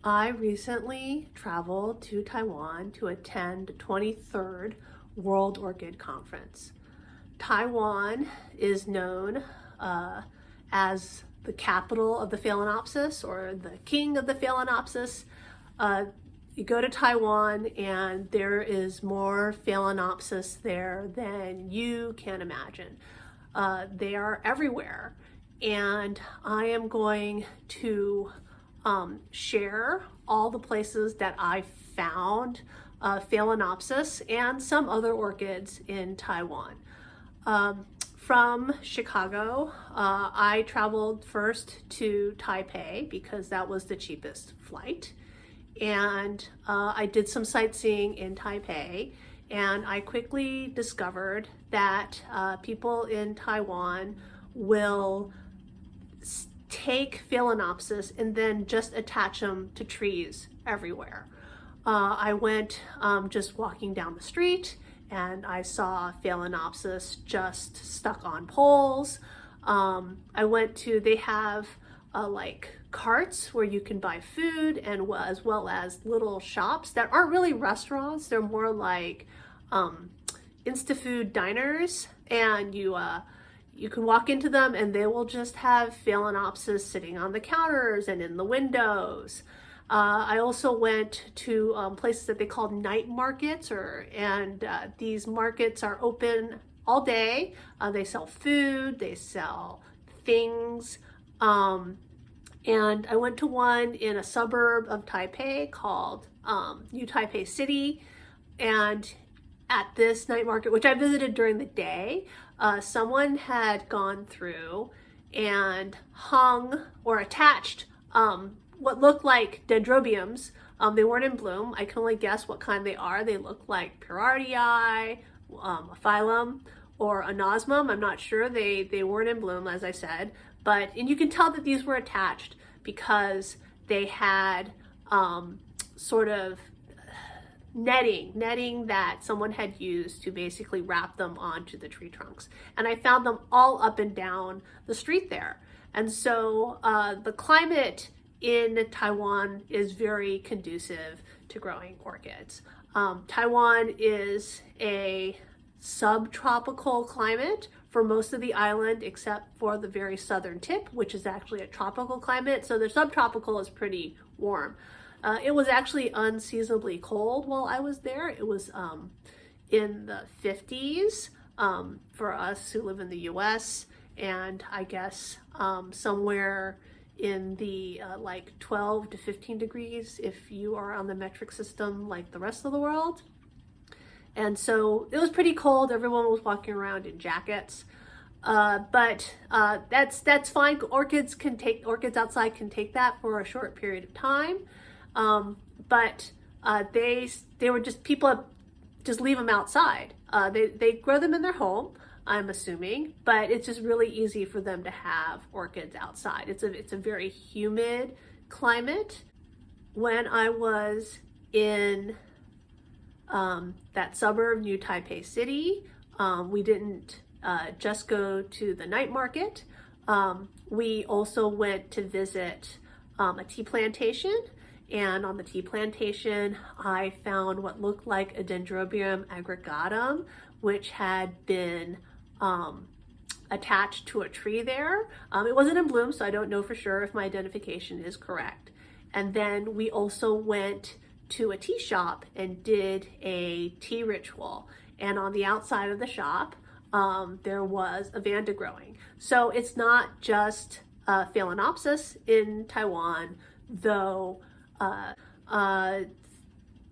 I recently traveled to Taiwan to attend the 23rd World Orchid Conference. Taiwan is known as the capital of the Phalaenopsis, or the king of the Phalaenopsis. You go to Taiwan and there is more Phalaenopsis there than you can imagine. They are everywhere, and I am going to share all the places that I found Phalaenopsis and some other orchids in Taiwan. From Chicago, I traveled first to Taipei because that was the cheapest flight. And I did some sightseeing in Taipei, and I quickly discovered that people in Taiwan will take Phalaenopsis and then just attach them to trees everywhere. I went just walking down the street and I saw Phalaenopsis just stuck on poles. They have like carts where you can buy food, and as well as little shops that aren't really restaurants. They're more like Insta-food diners, and you can walk into them and they will just have Phalaenopsis sitting on the counters and in the windows. I also went to places that they call night markets, and these markets are open all day. They sell food, they sell things. And I went to one in a suburb of Taipei called New Taipei City. And at this night market, which I visited during the day, someone had gone through and hung or attached what looked like dendrobiums. They weren't in bloom. I can only guess what kind they are. They look like Pyrardii, a phylum, or anosmum. I'm not sure. They weren't in bloom, as I said. And you can tell that these were attached because they had sort of netting that someone had used to basically wrap them onto the tree trunks. And I found them all up and down the street there. And so the climate in Taiwan is very conducive to growing orchids. Taiwan is a subtropical climate for most of the island, except for the very southern tip, which is actually a tropical climate. So the subtropical is pretty warm. It was actually unseasonably cold while I was there. It was in the 50s for us who live in the US, and I guess somewhere in the like 12 to 15 degrees if you are on the metric system like the rest of the world. And so it was pretty cold. Everyone was walking around in jackets. But that's fine. Orchids outside can take that for a short period of time. They were just, people just leave them outside. They grow them in their home, I'm assuming, but it's just really easy for them to have orchids outside. It's a very humid climate. When I was in that suburb, New Taipei City, we didn't just go to the night market. We also went to visit a tea plantation. And on the tea plantation, I found what looked like a Dendrobium aggregatum, which had been attached to a tree there. It wasn't in bloom, so I don't know for sure if my identification is correct. And then we also went to a tea shop and did a tea ritual. And on the outside of the shop, there was a vanda growing. So it's not just Phalaenopsis in Taiwan, though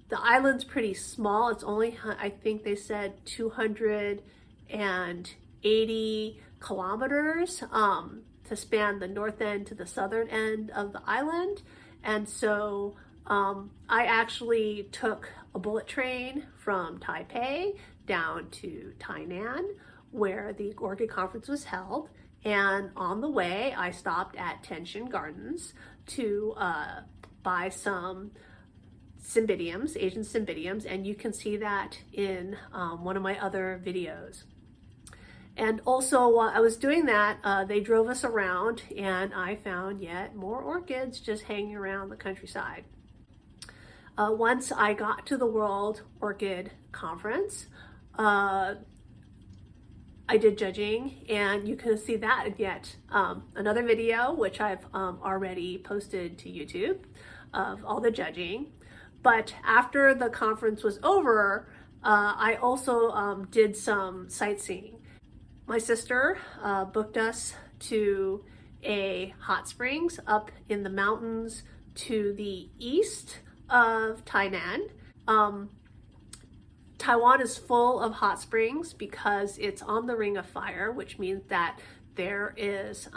the island's pretty small. It's only, I think they said 280 kilometers to span the north end to the southern end of the island. And so I actually took a bullet train from Taipei down to Tainan, where the Orchid Conference was held. And on the way, I stopped at Tenshin Gardens to buy some cymbidiums, Asian cymbidiums, and you can see that in one of my other videos. And also while I was doing that, they drove us around and I found yet more orchids just hanging around the countryside. Once I got to the World Orchid Conference, I did judging, and you can see that in yet another video, which I've already posted to YouTube, of all the judging. But after the conference was over, I also did some sightseeing. My sister booked us to a hot springs up in the mountains to the east of Tainan. Taiwan is full of hot springs because it's on the Ring of Fire, which means that there is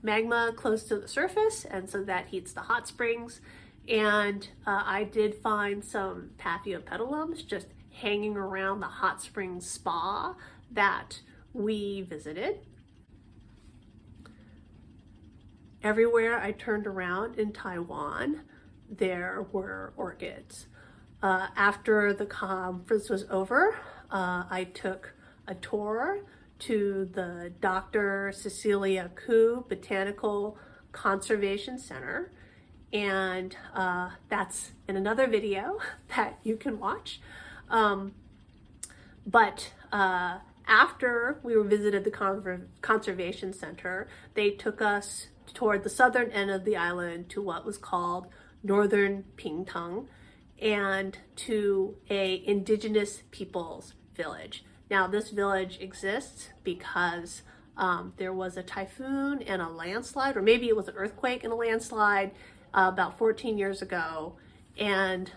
magma close to the surface, and so that heats the hot springs. And I did find some Paphiopedilums just hanging around the hot springs spa that we visited. Everywhere I turned around in Taiwan, there were orchids. After the conference was over, I took a tour to the Dr. Cecilia Koo Botanical Conservation Center, and that's in another video that you can watch. But after we visited the Conservation Center, they took us toward the southern end of the island to what was called Northern Pingtung, and to a indigenous peoples village. Now this village exists because there was a typhoon and a landslide, or maybe it was an earthquake and a landslide about 14 years ago, and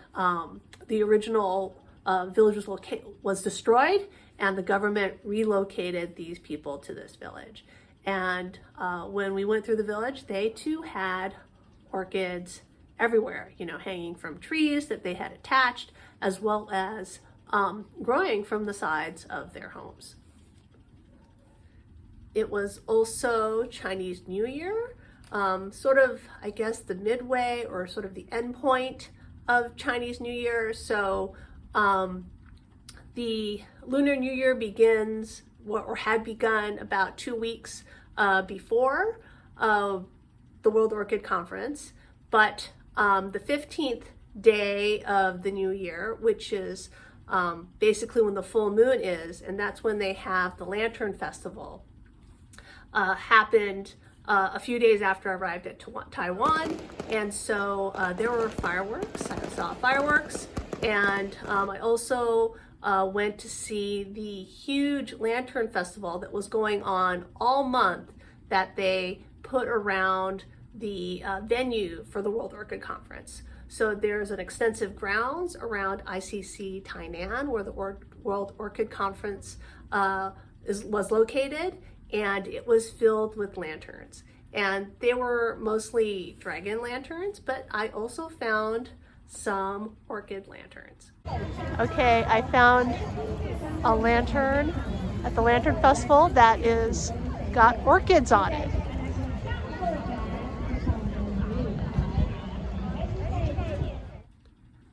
the original village was destroyed, and the government relocated these people to this village. And when we went through the village, they too had orchids everywhere, you know, hanging from trees that they had attached, as well as growing from the sides of their homes. It was also Chinese New Year, sort of, I guess, the midway or sort of the end point of Chinese New Year. So the Lunar New Year begins, or had begun, about 2 weeks before the World Orchid Conference, but the 15th day of the new year, which is basically when the full moon is, and that's when they have the Lantern Festival, happened a few days after I arrived at Taiwan. And so there were fireworks. I saw fireworks, and I also went to see the huge Lantern Festival that was going on all month that they put around the venue for the World Orchid Conference. So there's an extensive grounds around ICC Tainan where the World Orchid Conference was located, and it was filled with lanterns. And they were mostly dragon lanterns, but I also found some orchid lanterns. Okay, I found a lantern at the Lantern Festival that is got orchids on it.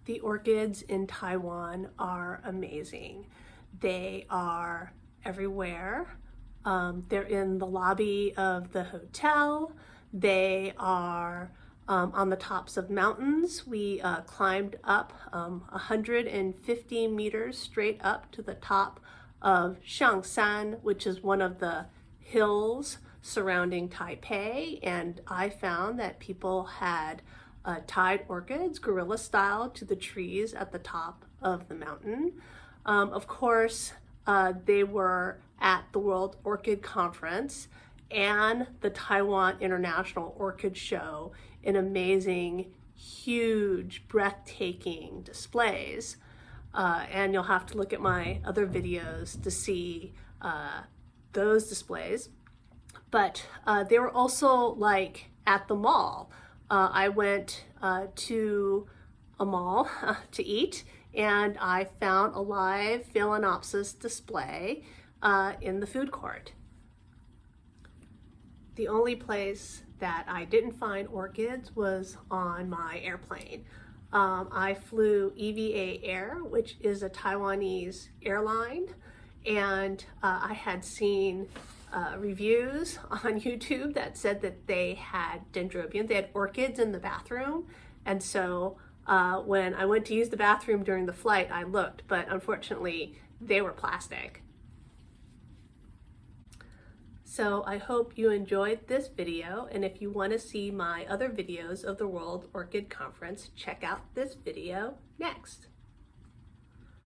The orchids in Taiwan are amazing. They are everywhere. They're in the lobby of the hotel. They are on the tops of mountains. We climbed up 150 meters straight up to the top of Shangshan, which is one of the hills surrounding Taipei, and I found that people had tied orchids, gorilla style, to the trees at the top of the mountain. Of course, they were at the World Orchid Conference and the Taiwan International Orchid Show in amazing, huge, breathtaking displays. And you'll have to look at my other videos to see those displays. But they were also like at the mall. I went to a mall to eat, and I found a live Phalaenopsis display in the food court. The only place that I didn't find orchids was on my airplane. I flew EVA Air, which is a Taiwanese airline, and I had seen reviews on YouTube that said that they had dendrobiums, they had orchids in the bathroom, and so When I went to use the bathroom during the flight, I looked, but unfortunately they were plastic. So I hope you enjoyed this video, and if you want to see my other videos of the World Orchid Conference, check out this video next.